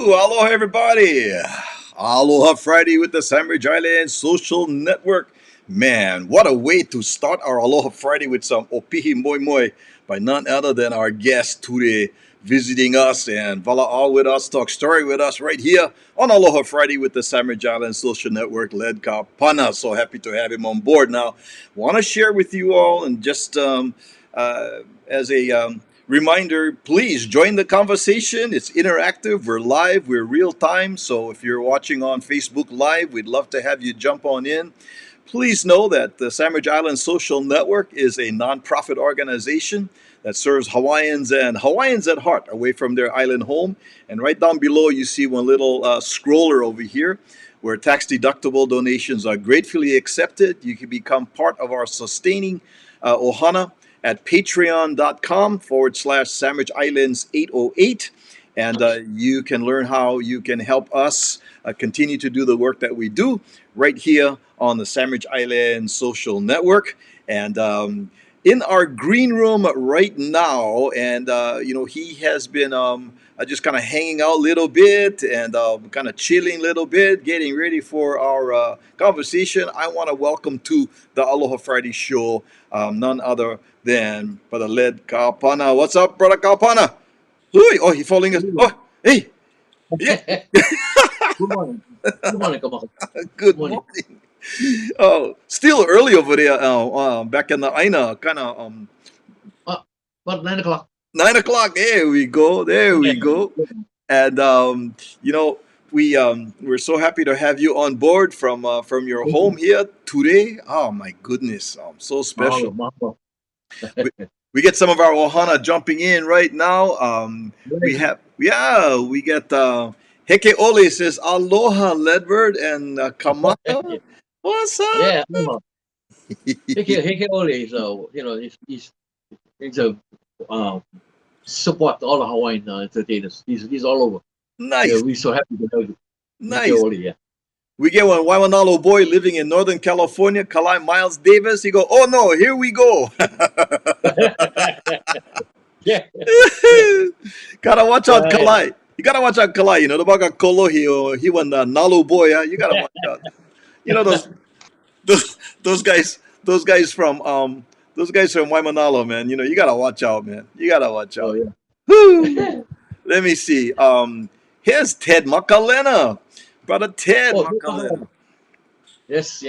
Aloha, everybody. Aloha Friday with the Sandwich Island Social Network. Man, what a way to start our Aloha Friday with some opihi moi moi by none other than our guest today visiting us and vala'au with us, talk story with us right here on Aloha Friday with the Sandwich Island Social Network, Ledward Kaapana. So happy to have him on board. Now, want to share with you all and just as a reminder, please join the conversation. It's interactive. We're live. We're real time. So if you're watching on Facebook Live, we'd love to have you jump on in. Please know that the Sandwich Island Social Network is a nonprofit organization that serves Hawaiians and Hawaiians at heart away from their island home. And right down below, you see one little scroller over here where tax deductible donations are gratefully accepted. You can become part of our sustaining ohana at patreon.com/Sandwich Islands 808. And you can learn how you can help us continue to do the work that we do right here on the Sandwich Island Social Network. And in our green room right now, and he has been just kind of hanging out a little bit and kind of chilling a little bit, getting ready for our conversation. I want to welcome to the Aloha Friday show none other than Brother Ledward Kaapana. What's up, Brother Kaapana? Oh, he's falling. Oh, hey. Yeah. Good morning. Good morning, Kamal. Good morning. Oh, still early over there. Back in the Aina, kind of About 9 o'clock. 9 o'clock. There we go. There we go. And we're so happy to have you on board from your home here today. Oh my goodness, so special. Mahalo. We get some of our ohana jumping in right now. We get Heke Ole says aloha Ledward and Kamaka. What's up? Yeah, aloha. Heke Ole, so he's a support all the Hawaiian entertainers. He's all over. Nice. Yeah, we're so happy to have you. Nice. Heke Ole, yeah. We get one Waimanalo boy living in Northern California, Kalai Miles Davis. He go, oh no, here we go. Yeah. Gotta watch out, Kalai. You gotta watch out, Kalai. You know the baga kolohi or he won the Nalu boy. You gotta watch out. You know those guys from Waimanalo, man. You know you gotta watch out, man. You gotta watch out. Oh, yeah. Whew. Let me see. Here's Ted Makalena. Brother Ted Makalena. Yes.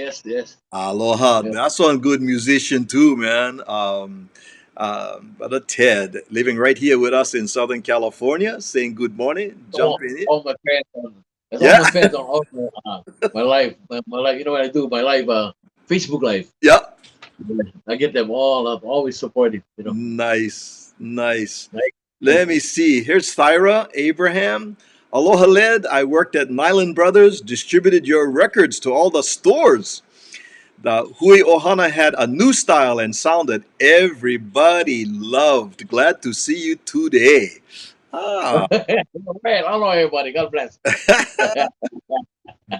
Aloha. Yeah. That's one good musician too, man. Brother Ted, living right here with us in Southern California, saying good morning, jumping in. All my fans on my fans on my live. My live, you know what I do? My live Facebook live. Yeah. I get them all up, always supporting, you know. Nice. Let me see. Here's Thyra Abraham. Aloha Led. I worked at Nyland Brothers, distributed your records to all the stores. The Hui Ohana had a new style and sound that everybody loved. Glad to see you today. Man, hello everybody. God bless.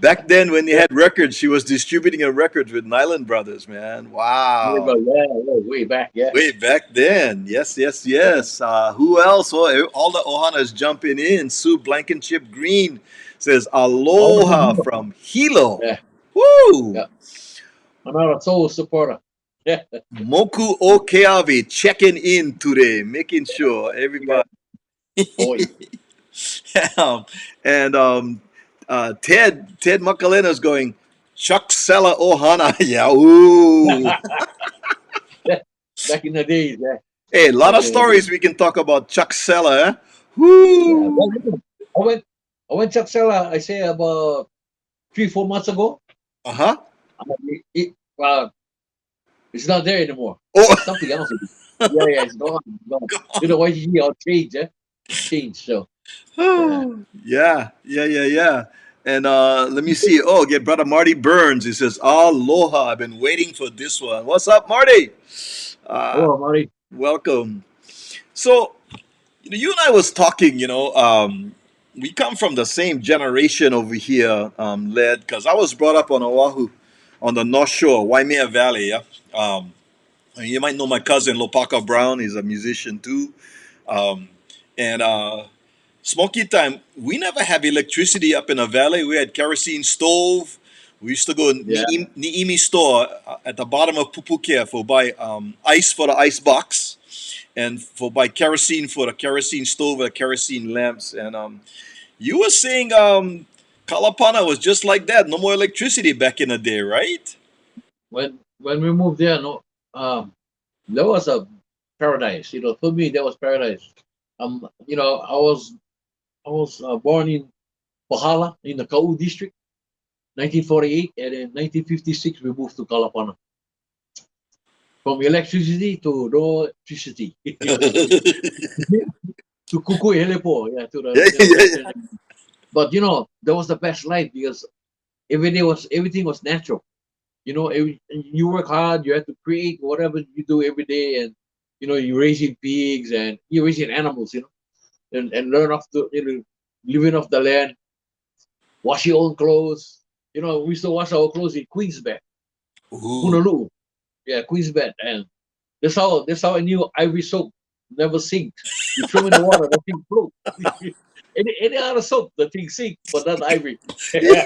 Back then, when they had records, she was distributing her records with Nyland Brothers, man. Wow. Yeah, way back, yeah. Way back then. Yes. Who else? Oh, all the Ohanas jumping in. Sue Blankenship Green says, aloha from Hilo. Yeah. Woo! Yeah. Another soul supporter. Yeah. Moku Okeavi checking in today, making sure everybody. Oh, yeah. And Ted Makalena's going, Chuck Sella Ohana. Yeah, ooh. Back in the days, yeah. Hey, a lot of stories we can talk about Chuck Sella, eh? Woo! Yeah. I went Chuck Sella, I say about 3-4 months ago. Uh-huh. It's not there anymore. Oh. Something else. Yeah, it's gone. You know why he all changed, eh? Changed, so. Yeah. And let me see. Oh, get Brother Marty Burns. He says, aloha. I've been waiting for this one. What's up, Marty? Hello, Marty. Welcome. So, you and I was talking, we come from the same generation over here, Led, because I was brought up on Oahu, on the North Shore, Waimea Valley, yeah? You might know my cousin, Lopaka Brown. He's a musician too. And smoky time. We never have electricity up in the valley. We had kerosene stove. We used to go Yeah. Niimi store at the bottom of Pupukia for buy ice for the ice box and for buy kerosene for the kerosene stove or kerosene lamps. And you were saying Kalapana was just like that. No more electricity back in the day, right? When we moved there, no, that was a paradise. You know, for me, that was paradise. You know, I was born in Pahala in the Kau district, 1948, and in 1956 we moved to Kalapana. From electricity to no electricity to Kuku Helepo, yeah, to the Yeah, yeah, Western. But you know, that was the best life because everything was natural. You know, you work hard, you have to create whatever you do every day, and you know, you're raising pigs and you're raising animals, you know, and learn off the living off the land, wash your own clothes. You know, we used to wash our clothes in Queen's bed, yeah. Ooh. Honolulu, yeah, Queen's bed, and that's how I knew ivory soap never sinks. You throw in the water, the thing float. Any other soap, the thing sink, but not ivory. Yeah.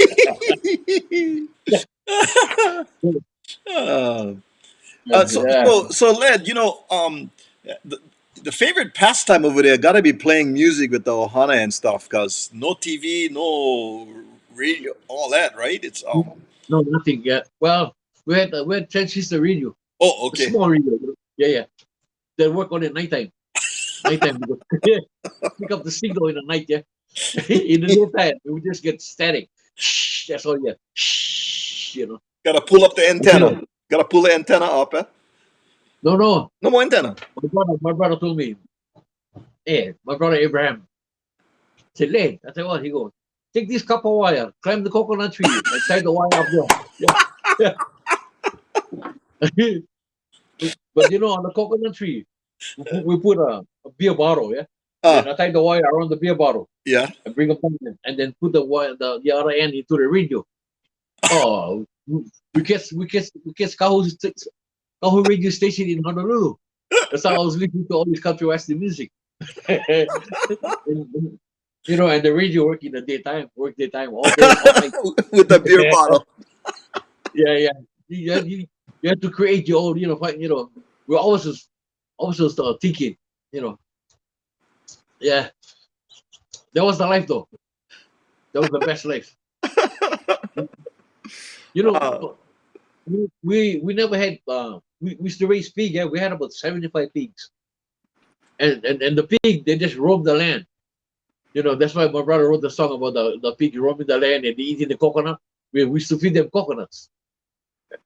Uh, so, Yeah. so, Led, the, the favorite pastime over there got to be playing music with the ohana and stuff, cause no TV, no radio, all that, right? It's No, nothing yet. Well, we had transistor radio, oh, a okay. small radio. Yeah, yeah. They work on it nighttime. Nighttime because pick up the signal in the night. Yeah. In the daytime, we would just get static. Shh, that's all. Yeah. Shh, you know. Got to pull up the You antenna. know. Got to pull the antenna up, eh? No, no. No more antenna. My brother told me, hey, my brother Abraham said, hey, I said, what? He goes, take this copper wire, climb the coconut tree, and tie the wire up there. Yeah. But you know, on the coconut tree, we put a beer bottle, yeah. Then Ah, I tie the wire around the beer bottle yeah. and bring a pumpkin, and then put the wire, the other end into the radio. Oh, we catch Kahu radio station in Honolulu. That's how I was listening to all this country western music. and, you know, and the radio work daytime all day, all night. With the beer bottle. Yeah, yeah. You have to create your own, we're always thinking, you know, yeah, that was the life though. That was the best life. You Uh, know, we never had we used to raise pig. Yeah, we had about 75 pigs, and the pig they just roam the land. You know, that's why my brother wrote the song about the pig roaming the land and eating the coconut. We used to feed them coconuts,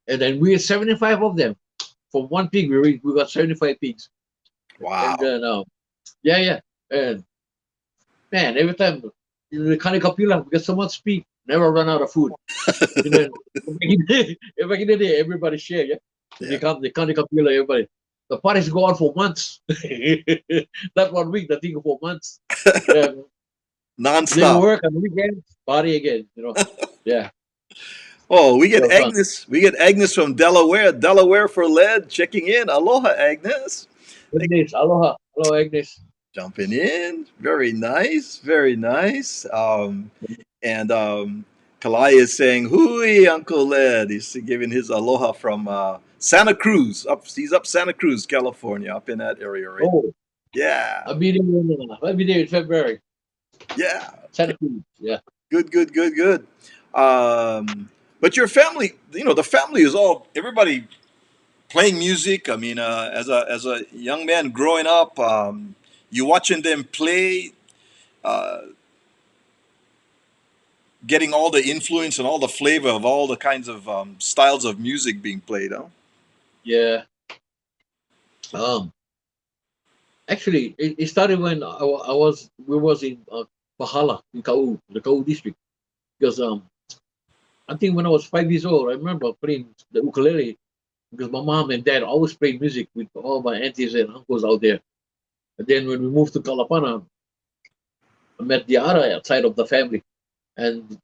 and then we had 75 of them. From one pig, we got 75 pigs, and wow. then yeah, yeah, and man, every time the Kapila, we get so much pig, never run out of food. You know, back in the day, everybody share, yeah. When Yeah. they come, they can't Kapila, everybody. The parties go on for months. Not 1 week, the thing for months. Yeah. Then Non-stop. work on the weekends, party again, you know. Yeah, Oh, we get that was fun. Agnes. We get Agnes from Delaware. Delaware for lead checking in. Aloha, Agnes. Thank Agnes, aloha. Hello, Agnes. jumping in. Very nice. Very nice. And Kalai is saying, "Hui, Uncle Led." He's giving his aloha from Santa Cruz. He's up Santa Cruz, California, up in that area, right? Oh, Yeah. I'll be there in February. Yeah. Santa Cruz. Yeah. Good, good, good, good. But your family, the family is all everybody playing music. I mean, as a young man growing up, you watching them play, uh, getting all the influence and all the flavor of all the kinds of styles of music being played. Huh? Yeah. Um, Actually, it started when we was in Pahala in the Kau district. Because I think when I was 5 years old, I remember playing the ukulele because my mom and dad always played music with all my aunties and uncles out there. And then when we moved to Kalapana, I met the other side of the family, and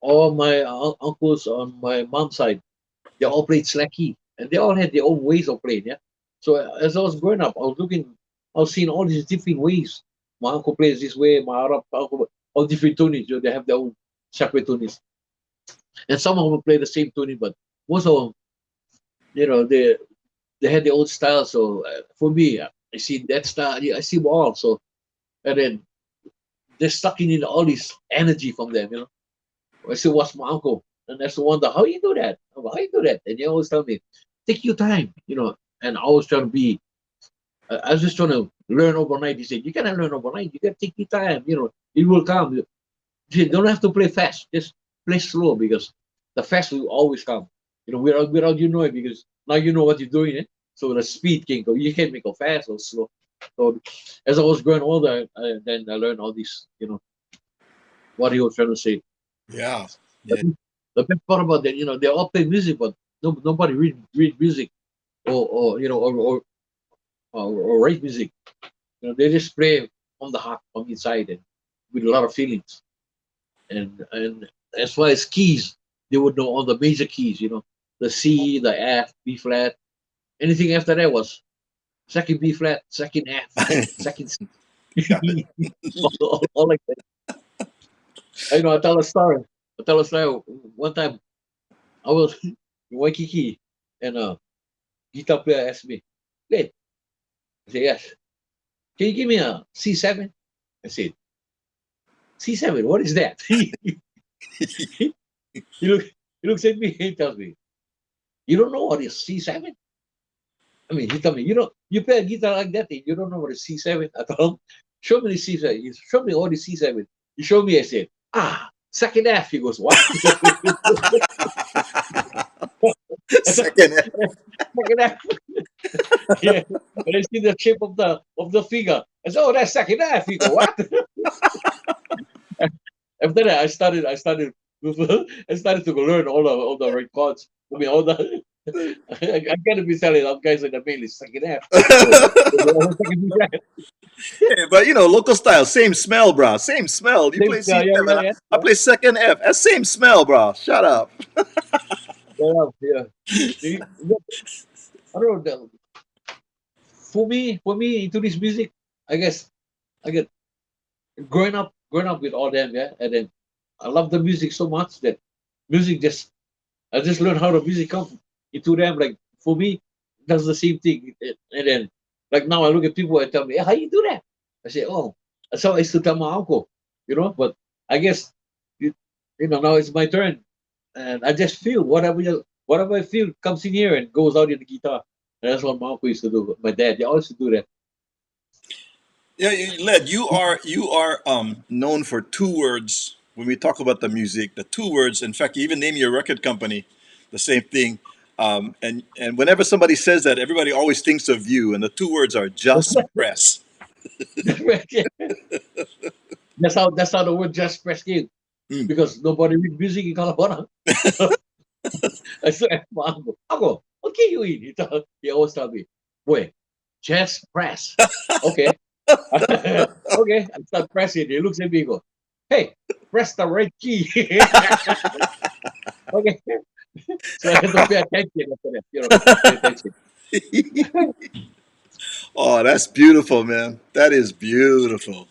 all my uncles on my mom's side, they all played slacky, and they all had their own ways of playing. Yeah. So as I was growing up, I was seeing all these different ways. my uncle plays this way, my other uncle, all different tunings. You know, they have their own separate tunings, and some of them play the same tuning, but most of them, you know, they had their own style. So for me, I see that style. I see them all. So and then they're sucking in all this energy from them. You know, I still watch my uncle, and I still wonder how you do that. How you do that? And they always tell me, take your time. You know, and I always try to be. I was just trying to learn overnight. He said, you cannot learn overnight. You got to take your time. You know, it will come. You don't have to play fast. Just play slow because the fast will always come. You know, without you know it because now you know what you're doing. Eh? So the speed can go. You can't make it fast or slow. So as I was growing older, then I learned all this. You know what he was trying to say. Yeah. But Yeah. the best part about that, you know, they all play music, but nobody read music or you know or write music. You know, they just play from the heart, from inside, and with a lot of feelings. And as far as keys, they would know all the major keys. You know, the C, the F, B flat. Anything after that was second B flat, second F, second C. Got it. all like that. You know, I tell a story. I tell a story. One time I was in Waikiki, and a guitar player asked me, "Wait," I said, "Yes. Can you give me a C7?" I said, "C7? What is that?" he look he looks at me. He tells me, "You don't know what is C7?" I mean, he told me, you play a guitar like that, and you don't know what is C7. I told him, show me the C7. He showed me all the C7. He showed me. I said, second F. He goes, what? I said, Second. second F. Yeah. And I see the shape of the finger. I said, oh, that's second F. He go, what? After that, I started to learn all the right chords. I mean, all the I gotta be telling them guys in the mail is second half. So Hey, but you know, local style, same smell, bro. Same smell. You play yeah, C7, yeah, I yeah, play second F. That same smell, bro. Shut up. yeah, yeah. I don't know. For me, into this music, I guess I get growing up with all them, yeah, and then I love the music so much that music just I just learned how the music comes into them. Like for me, that's the same thing. And then like now I look at people and tell me, hey, how you do that? I say, oh, that's how I used to tell my uncle, But I guess now it's my turn, and I just feel whatever I feel comes in here and goes out in the guitar. And that's what my uncle used to do. My dad, they always used to do that. Yeah, Led, you are known for two words when we talk about the music. The two words. In fact, you even name your record company the same thing. And whenever somebody says that, everybody always thinks of you. And the two words are just press. That's how the word just press came Mm. because nobody read music in Calabona. I said, Uncle, what can you eat? He always tell me, boy, chest press. Okay. Okay. I start pressing. He looks at me and goes, hey, press the right key. Okay. So I had to pay attention after that. Pay attention. Oh, that's beautiful, man. That is beautiful.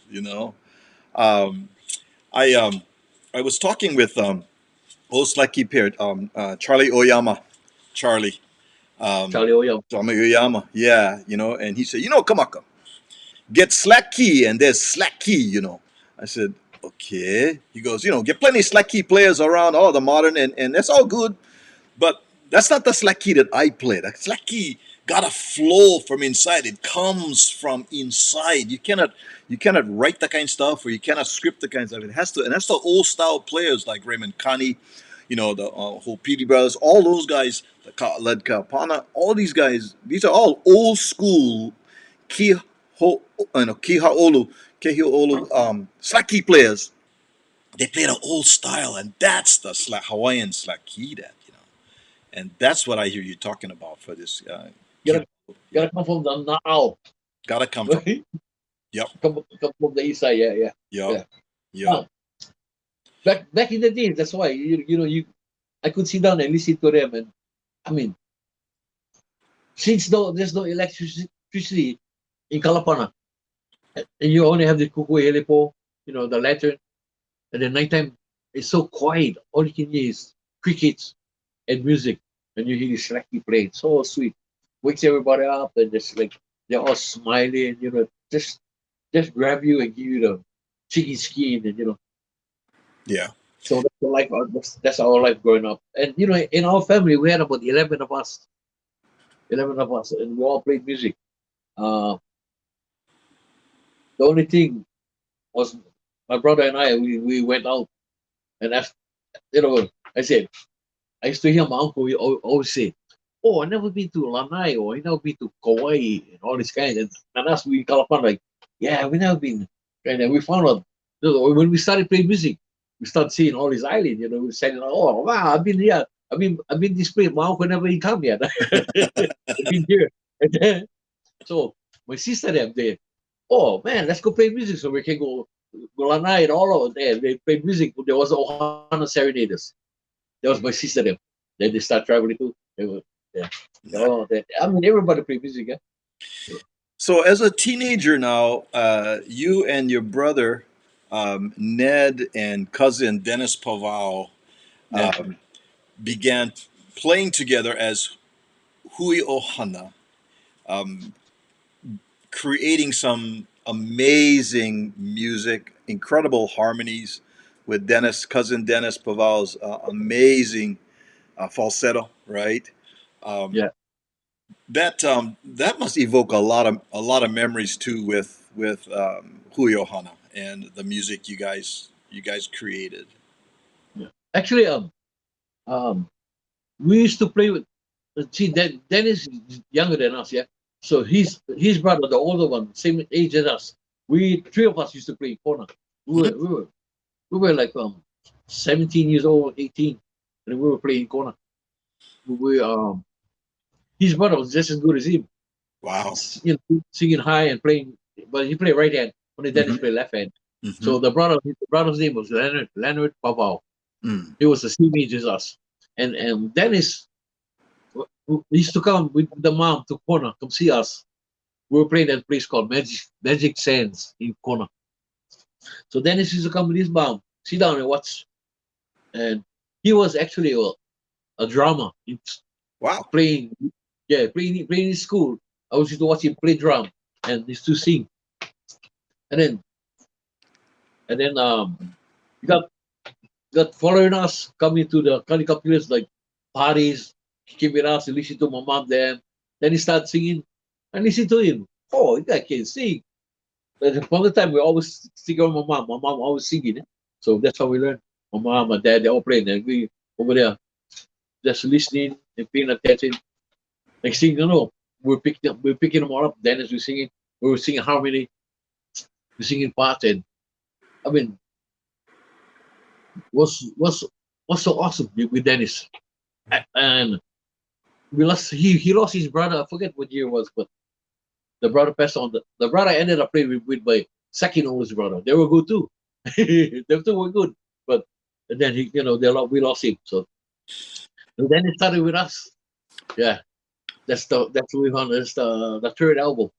Um, I was talking with host Lucky Peer, Charlie Oyama, Charlie, Charlie Oyam. Charlie Oyama. Yeah, and he said, Kamaka, get slack key, and there's slack key. I said, okay. He goes, get plenty of slack key players around, all the modern, and that's all good. But that's not the slack key that I play. That slack key got to flow from inside. It comes from inside. You cannot write that kind of stuff, or you cannot script the kind of stuff. It has to, and that's the old style players like Raymond Kani, the whole Petey brothers, all those guys, Ledward Kaapana, all these guys. These are all old school kiho, kihaolu, slack key players. They play the old style, and that's the Hawaiian slack key and that's what I hear you talking about for this. Gotta, Yeah, gotta come from the now. gotta come from. Right? Yep, Come from the east side. Yeah, yeah, yep, yeah. yep. Uh, back in the days, that's why I could sit down and listen to them, and I mean, since there's no electricity in Kalapana, And you only have the kuku helepo, the lantern, and then nighttime it's so quiet. All you can hear is crickets and music, and you hear the slacky playing. So sweet, wakes everybody up, and just like they're all smiling, just grab you and give you the cheeky skin, and Yeah. so that's the life. That's our life growing up, and in our family we had about 11 of us, and we all played music. Uh, the only thing was my brother and I. We went out, and after, I said, I used to hear my uncle always say, "Oh, I never been to Lanai, or I never been to Kauai, and all this kind." And us, we Kalapan, like, yeah, we never been. And then we found out, when we started playing music, we started seeing all these islands. We saying, "Oh, wow, I've been here. I've been this place. My uncle never even come yet. I've been here." And then, so my sister them there, oh man, let's go play music so we can go Lanai and all over there. They play music. There was Ohana Serenaders. That was my sister them. Then they start traveling too. They were, yeah. Oh, I mean, everybody play music, yeah. So, as a teenager now, you and your brother, Ned, and cousin Dennis Pavao Yeah, began playing together as Hui Ohana, um, creating some amazing music, incredible harmonies with cousin Dennis Pavao's amazing falsetto, right? Um, yeah, that must evoke a lot of memories too with Hui Ohana and the music you guys created. yeah. Actually, we used to play with. See, Dennis is younger than us, yeah. So his brother, the older one, same age as us. We three of us used to play corner. We Mhm. were we were we were like 17 years old, 18, and we were playing corner. We His brother was just as good as him. Wow. Singing high and playing, but he played right hand. Only Dennis Hmm. played left hand. Hmm. So the brother's name was Leonard Pavao. Mm. He was the same age as us, and Dennis used to come with the mom to Kona, come see us. We were playing at a place called Magic Sands in Kona. So Dennis used to come with his mom, sit down and watch. And he was actually a drummer. He's Wow. playing, yeah, playing in school. I was used to watch him play drum and used to sing. And then he got following us coming to the Kanika place like parties. He came with us and listened to my mom then. Then he started singing and listen to him. Oh, you guy can sing. But from the time we always sing on my mom. My mom always singing. So that's how we learned. My mom, my dad, they all playing. And we over there just listening and paying attention. Next thing you know, we're picking them all up. Dennis was singing. We were singing harmony. We're singing parts. And I mean, was so awesome with Dennis. And he lost his brother. I forget what year it was, but the brother passed on. The brother ended up playing with my second oldest brother. They were good too. They two were good, but and then we lost him. So and then it started with us. Yeah, that's we on. That's the third album.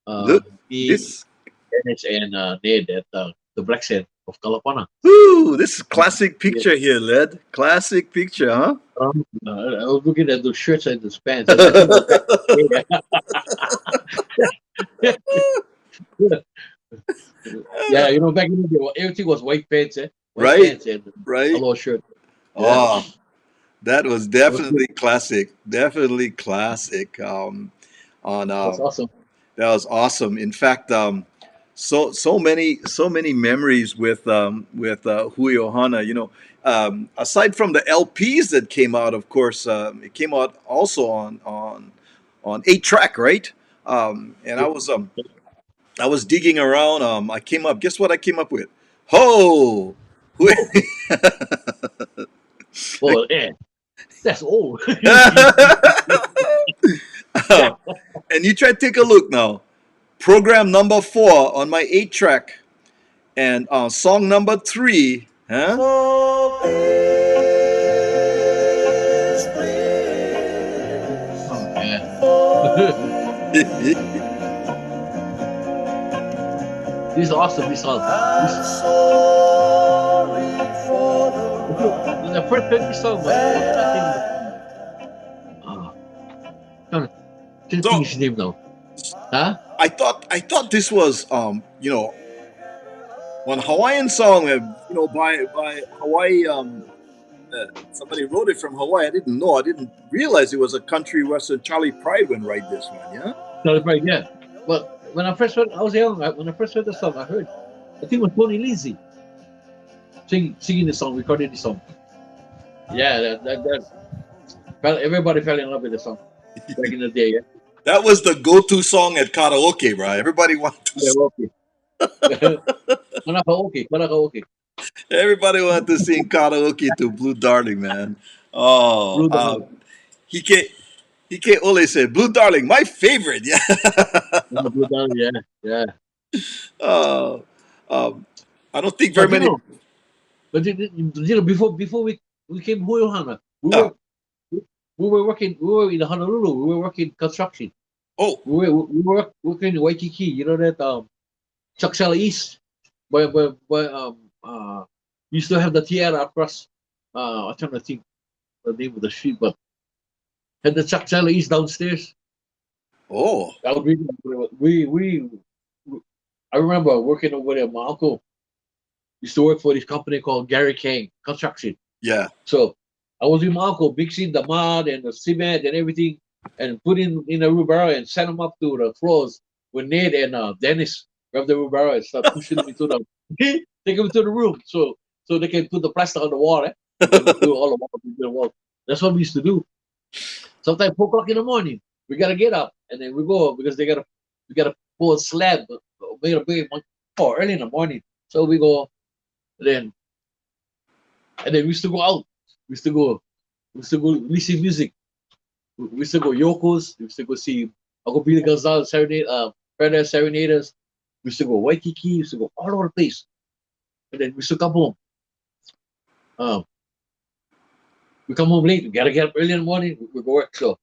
Look, Me, this. Dennis, and Ned at the Black Sand of Kalapana. Ooh, this is classic Yeah. picture here, Led. Classic picture, huh? I was looking at the shirts and the pants, and I think it was back. Yeah, yeah, back in the day, everything was white pants, white Right, pants and a right. little shirt. Yeah, Oh, that was that was good. definitely classic. Definitely classic. On That's awesome. That was awesome. In fact, so many memories with Hui Ohana. Aside from the LPs that came out, of course, it came out also on 8 track, right? And Yeah. I was digging around. I came up. Guess what I came up with? Ho! Hui- Oh, well, yeah, that's old. Yeah. And you try to take a look now. Program number 4 on my 8 track, and song number 3, huh? Oh, please, Oh, yeah. please. This is awesome. This song. This I'm sorry for when I first heard this song, what did I think? Ah, uh, can't think so his name now. Huh? I thought this was one Hawaiian song by Hawaii somebody wrote it from Hawaii. I didn't know. I didn't realize it was a country western. Charlie Pride would write this one. Yeah. Right, yeah. But when I first heard, I was young. When I first heard the song, I heard, I think it was Tony Lizzy singing the song, recording the song. Yeah, everybody fell in love with the song back in the day. Yeah, That was the go-to song at karaoke, right? Everybody wanted to. yeah, okay. Karaoke, karaoke. Everybody wanted to sing karaoke to Blue Darling, man. Oh, Blue Dog. Hike Hike Ole said, "Blue Darling, my favorite." Yeah. Blue Dog, yeah, yeah. Oh, um, I don't think very But many. before we came to Ohana, Uh, we were in Honolulu. We were working construction. oh, We were working in Waikiki. You know that Chuckshell East, you still have the Tiara across. I'm trying to think the name of the street, but had the Chuckshell East downstairs. oh, That would be we. I remember working over there. My uncle used to work for this company called Gary King Construction. yeah. So I was with my uncle mixing the mud and the cement and everything, and put in a wheelbarrow and send them up to the floors with Ned and Dennis grab the wheelbarrow and start pushing them into the take them to the room so they can put the plaster on the wall. We can do all the wall into the wall. That's what we used to do. Sometimes 4 o'clock in the morning, we gotta get up and then we go because we gotta pull a slab, make a big one early in the morning. So we go then and then we used to go out. We used to go we used to go listen music. We used to go Yoko's. We used to go see Uncle Billy Gonzalez serenade, Paradise Serenaders. We used to go Waikiki. We used to go all over the place. And then we used to come home. Um, we come home late. We gotta get up early in the morning. We go work. So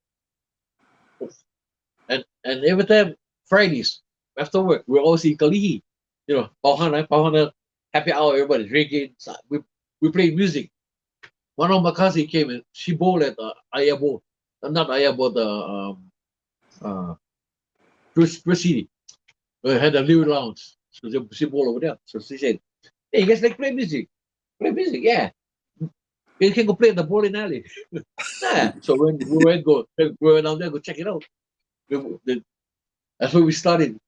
and every time Fridays after work, we always in Kalihi. You know, Pauhana, happy hour. Everybody drinking. So we play music. One of my cousins came and she bowled at Ayabo, not Ayabo, the uh, First City. We had a little lounge. So she bowled over there. So she said, "Hey, you guys like play music? Play music, yeah. You can go play at the bowling alley." Nah. So when we went down there, go check it out. That's where we started.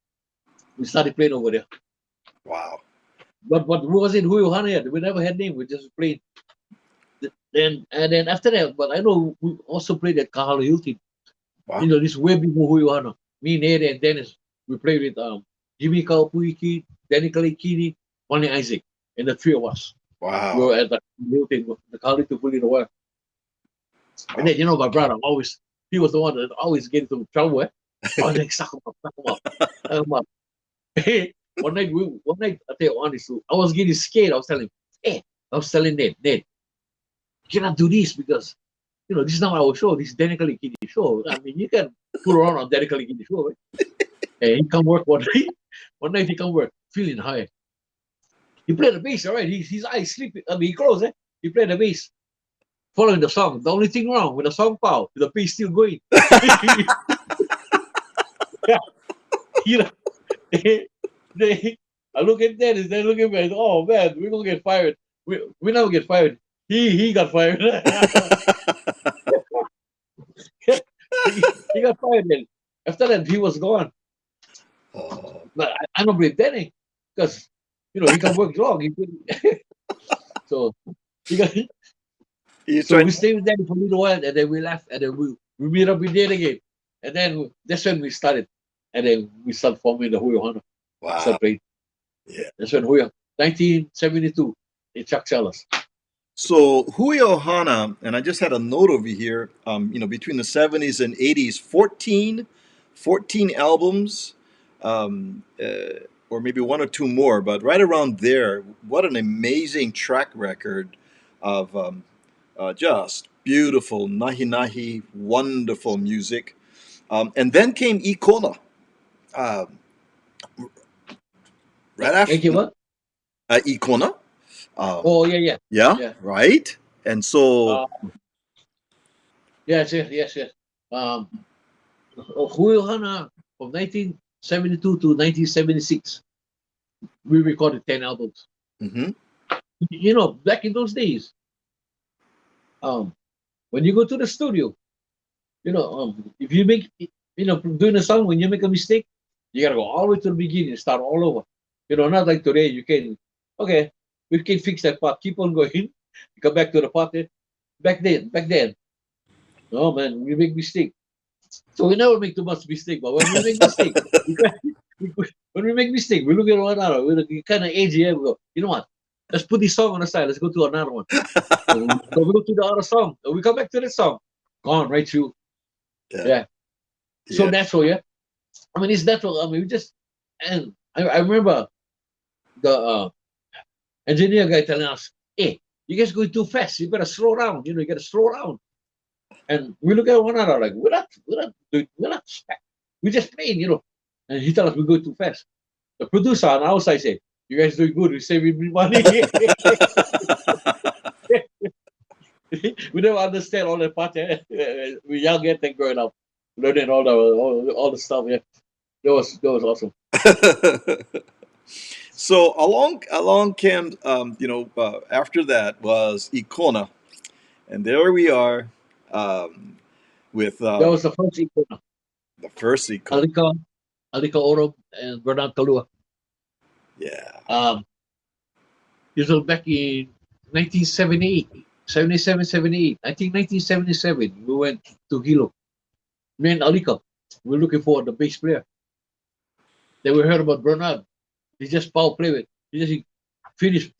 We started playing over there. Wow. But we wasn't who you had. We never had name. We just played. Then after that, but I know we also played at Kahalo Hilton. Wow. You know, this way before who you had. Me, Ned, and Dennis. We played with Jimmy Kaupuiki, Danny Kalikini, Bonnie Isaac, and the three of us. We Wow. were at the Hilton, the Kahalo to put it away. And Wow. then my brother always he was the one that always get into trouble. I was like, suck him up, suck him up, suck him up. One night, I tell you honestly, I was getting scared. I was telling him, hey, I was telling Ned, you cannot do this because this is not our show. This is Danny Kalikini show. I mean, you can fool around on Danny Kalikini show. Right? And he come work one night. One night he come work feeling high. He played the bass, all right. His eyes sleeping. I mean, he closed. He played the bass, following the song. The only thing wrong with the song, pal, the bass still going. you know, I look at Dennis. They look at me. And, oh man, we're gonna get fired. We never get fired. He got fired. he got fired. Then after that, he was gone. Oh. But I don't blame Danny because he can work wrong. So he got. You So tried. we stayed with Danny for a little while, and then we left, and then we meet up with Danny again, and then that's when we started, and then we started forming the Huyo Hana. Wow. Started playing. Yeah. That's when Huyo 1972 in Chuck Sellers. So Hui Ohana, and I just had a note over here, between the 70s and 80s, 14 albums, or maybe one or two more, but right around there, what an amazing track record of just beautiful, nahi nahi, wonderful music. And then came Ikona. Um right Thank you, after what? Ikona. Um, Oh, yeah, yeah, yeah, yeah. right. And so, Uh, yes, yes, yes, yes. Um, Ohana from 1972 to 1976, we recorded 10 albums. mhm, Back in those days, um, when you go to the studio, if you make, doing a song, when you make a mistake, you gotta go all the way to the beginning, start all over. Not like today, you can, okay, we can fix that part, keep on going, come back to the part there. Back then, oh man, we make mistake. So we never make too much mistake, but when we make mistake, we, when we make mistake, we look at one another, we kind of edgy, we go, you know what? Let's put this song on the side, let's go to another one. So we go to the other song, and we come back to the song, gone right through. yeah, Yeah. So yeah. natural, yeah. I mean, it's natural. I mean, we just, and I remember the engineer guy telling us, "Hey, you guys going too fast. You better slow down. You gotta slow down." And we look at one another like, we're not, we just playing, And he tell us we go too fast. The producer on our side say, "You guys doing good. We're saving me money." We never understand all that part. We young yet and growing up, learning all the stuff. Yeah, that was awesome. So along came after that was Icona, and there we are with That was the first icon. the first Icona. Alika, Alika Oro and Bernard Kalua. Yeah. Um, this was back in 1978, 77, 78. I think 1977, we went to Hilo. Me and Alika, we were looking for the bass player. Then we heard about Bernard. He just power play with. He just finished.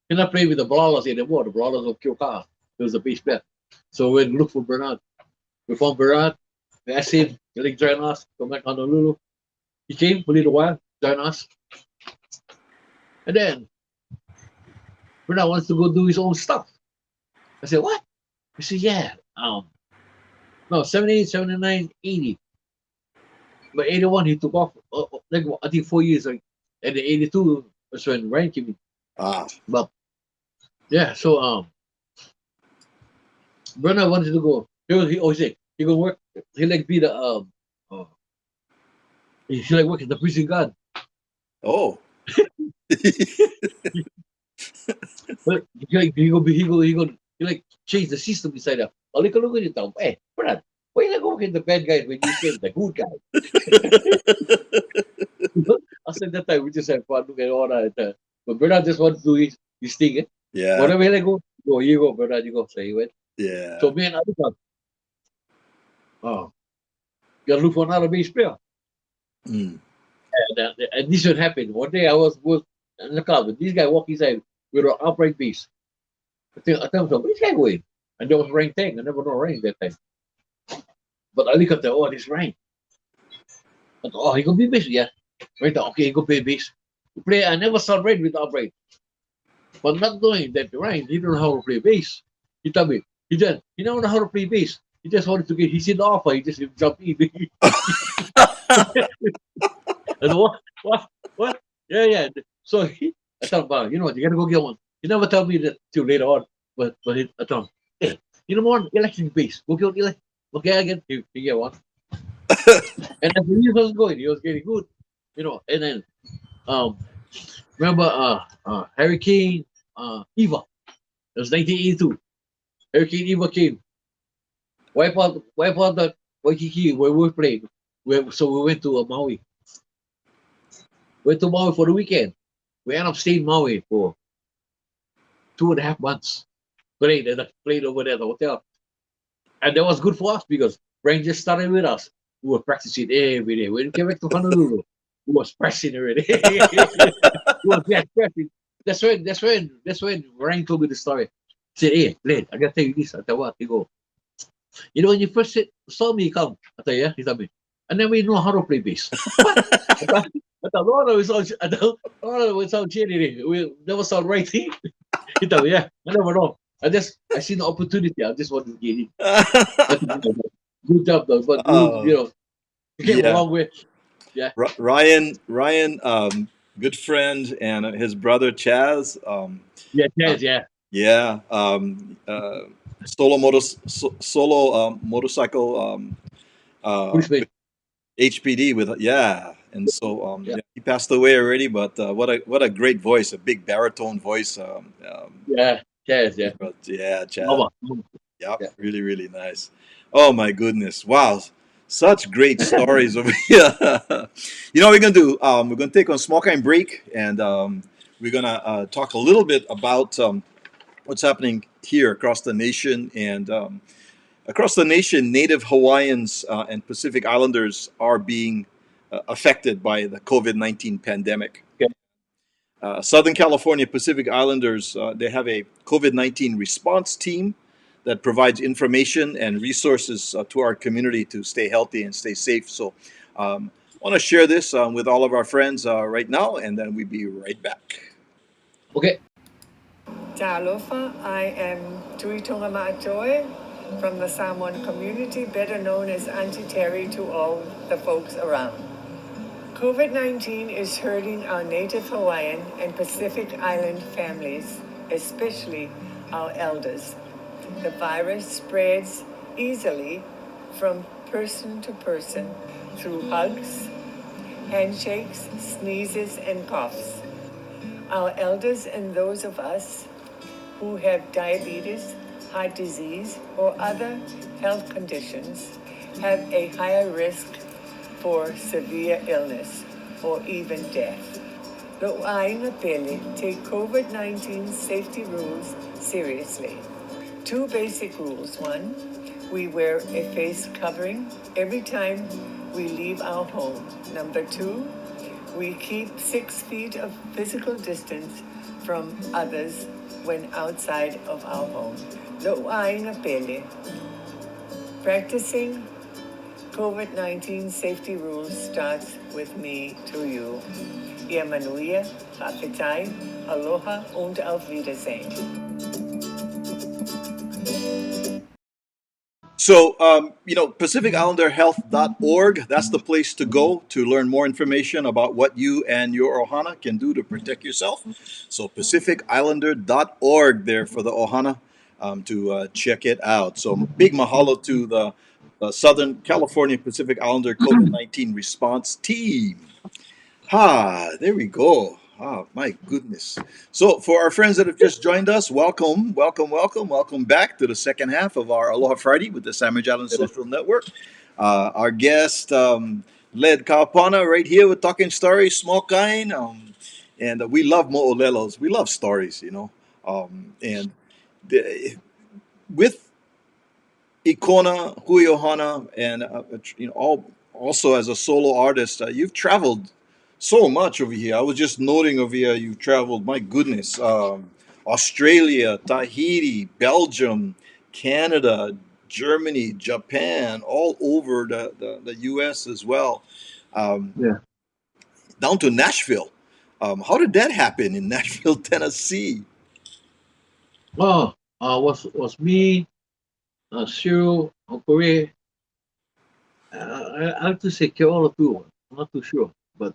He not play with the Brawlers anymore. The Brawlers of Kyoka. He was the bass player. So we went look for Bernard. We found Bernard. We asked him, he like join us, come back Honolulu. He came for a little while, join us. And then Bernard wants to go do his own stuff. I said, what? He said, yeah. No, 78, 79, 80. But 81, he took off, like, I think 4 years. Like, and then 82 was when Ryan came in. Ah. But, yeah, so Bernard wanted to go. He always said, he go work. He like be the, he like work at the prison guard. Oh. But he like change the system inside there. All you can look at it now. Hey, Bernard, why you like work at the bad guy when you stay the good guy? I said that time we just had fun, look at all that. But Bernard just wants to do his thing. Eh? Yeah. Whatever he go, you go, Bernard, you go. So he went. Yeah. So me and Alika, gotta look for another bass player. Mm. And this would happen. One day I was in the club, and this guy walked inside with an upright bass. I tell him, where's this guy going? And there was rain thing. I never know rain that time. But I look at the, oh, this rain. I thought, oh, he gonna be bass, yeah. Right, okay, he go play bass. Play. I never saw rain with upright. But not knowing that Ryan, he don't know how to play bass. He told me, he don't know how to play bass. He just wanted to get, he's in the offer, he just jump in. And what? Yeah. So I told him, you know what, you gotta go get one. He never told me that till later on. But I told him, hey, you know what, electric bass. Go get one. Okay, again, he get one. And as the years was going, he was getting good. And then remember Hurricane Eva. It was 1982. Hurricane Eva came. Wipe out the Waikiki where we played. So we went to Maui. Went to Maui for the weekend. We ended up staying in Maui for 2.5 months. Played over there at the hotel. And that was good for us because Brian just started with us. We were practicing every day. When we came back to Honolulu, we was pressing already. We was pressing. That's when Ryan told me the story. He said, hey, Len, I gotta tell you this. I tell what, he go, when you first saw me come, I tell you, yeah, he told me, I never even know how to play bass. What? I thought, no, it sounds shitty. We never sound right. He told me, yeah, I never know. I seen the opportunity. I just wanted to get in. Good job, though. But Oh, you came a yeah. long way. Yeah. Ryan good friend, and his brother Chaz. Yeah, Uh, yes, yeah. yeah, solo motorcycle Policeman. with HPD with yeah, and so Yeah, yeah, he passed away already. But what a great voice, a big baritone voice. yeah, yes, yeah. But yeah, Chaz. Mama. Yep, Yeah. really, really nice. Oh my goodness! Wow, such great stories over here. You know what we're gonna do? We're gonna take a small kind break, and we're gonna talk a little bit about what's happening here across the nation. And across the nation, Native Hawaiians and Pacific Islanders are being affected by the COVID-19 pandemic. Okay. Southern California Pacific Islanders, they have a COVID-19 response team that provides information and resources to our community to stay healthy and stay safe. So I want to share this with all of our friends right now, and then we'll be right back. Okay. Aloha, I am Tui Tonga Ma'atoe from the Samoan community, better known as Auntie Terry to all the folks around. COVID-19 is hurting our native Hawaiian and Pacific Island families, especially our elders. The virus spreads easily from person to person through hugs, handshakes, sneezes, and coughs. Our elders and those of us who have diabetes, heart disease, or other health conditions have a higher risk for severe illness or even death. Lo'aina pele take COVID-19 safety rules seriously. Two basic rules. One, we wear a face covering every time we leave our home. Number two, we keep 6 feet of physical distance from others when outside of our home. Lo'aina pele. Practicing COVID-19 safety rules starts with me to you. Ia manuia, hapetai, aloha und auf Wiedersehen. So, PacificIslanderHealth.org, that's the place to go to learn more information about what you and your ohana can do to protect yourself. So, PacificIslander.org there for the ohana to check it out. So, big mahalo to the Southern California Pacific Islander COVID-19 response team. There we go. My goodness. So, for our friends that have just joined us, welcome, welcome, welcome, welcome back to the second half of our Aloha Friday with the Sandwich Island Social Network. Our guest, Led Kaapana, right here with Talking Stories, small kind. And we love mo'olelos. We love stories, you know. And with Ikona, Hui Ohana, and all also as a solo artist, you've traveled so much over here. I was just noting over here you've traveled. My goodness, Australia, Tahiti, Belgium, Canada, Germany, Japan, all over the U.S. as well, um, Yeah. down to Nashville. How did that happen in Nashville, Tennessee? Oh, was me, Cyril, Korea. I have to say Keola too. I'm not too sure, but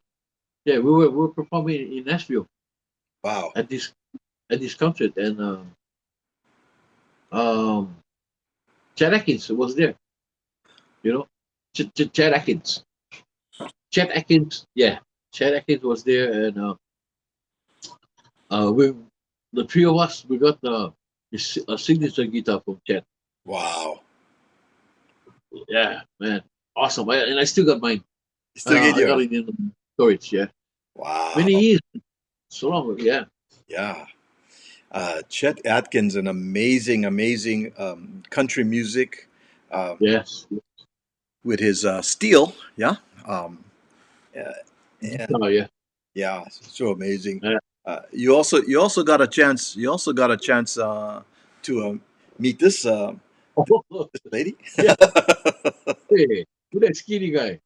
yeah, we were performing in Nashville Wow. at this concert, and um, Chad Atkins was there. You know, Chad Atkins. Chad Atkins. Yeah, Chad Atkins was there, and we the three of us we got a signature guitar from Chad. Wow. Yeah, man, awesome. And I still got mine. You still get I got yours. it in storage. Yeah, many Wow. years, so long. Yeah, Yeah. Chet Atkins, an amazing, amazing country music yes. with his steel. Yeah. Um, yeah. And Oh yeah. yeah, so amazing. Yeah. You also got a chance. You also got a chance to meet this lady. Yeah. Hey, look at that skinny guy.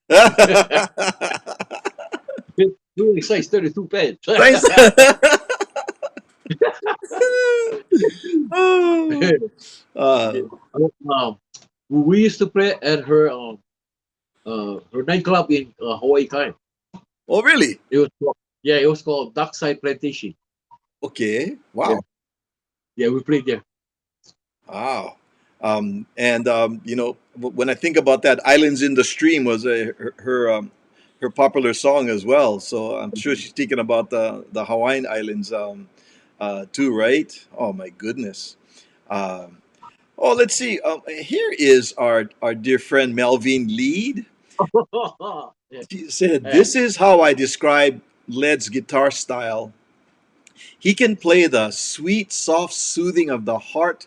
Doing size 32 pants. Thanks. Oh. Yeah. Uh, We used to play at her nightclub in Hawaii time. oh, really? It was Yeah, it was called Dockside Plantation. Okay. Yeah, Wow. yeah, we played there. Wow. And you know, when I think about that, "Islands in the Stream" was her popular song as well. So I'm sure she's thinking about the Hawaiian Islands too, right? Oh my goodness. Um, oh, let's see. Here is our dear friend Melvin Lead. Yeah, She said, yeah. "This is how I describe Led's guitar style. He can play the sweet, soft soothing of the heart,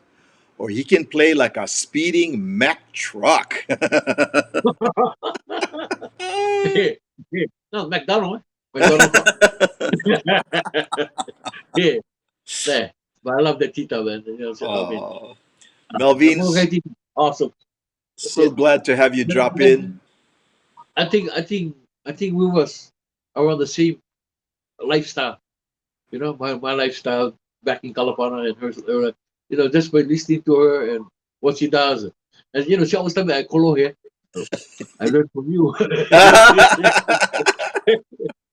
or he can play like a speeding Mack truck." Yeah, yeah. No, McDonald, McDonald truck. Yeah, there. But I love that Tita, man. You know, so, I mean, Oh, the Molokai Melvin's Tita, awesome. so Yeah. glad to have you drop in. Then I think we was around the same lifestyle. You know, my lifestyle back in Kalapana and her, you know, just by listening to her and what she does. And, you know, she always tell me, I call here. So I learned from you.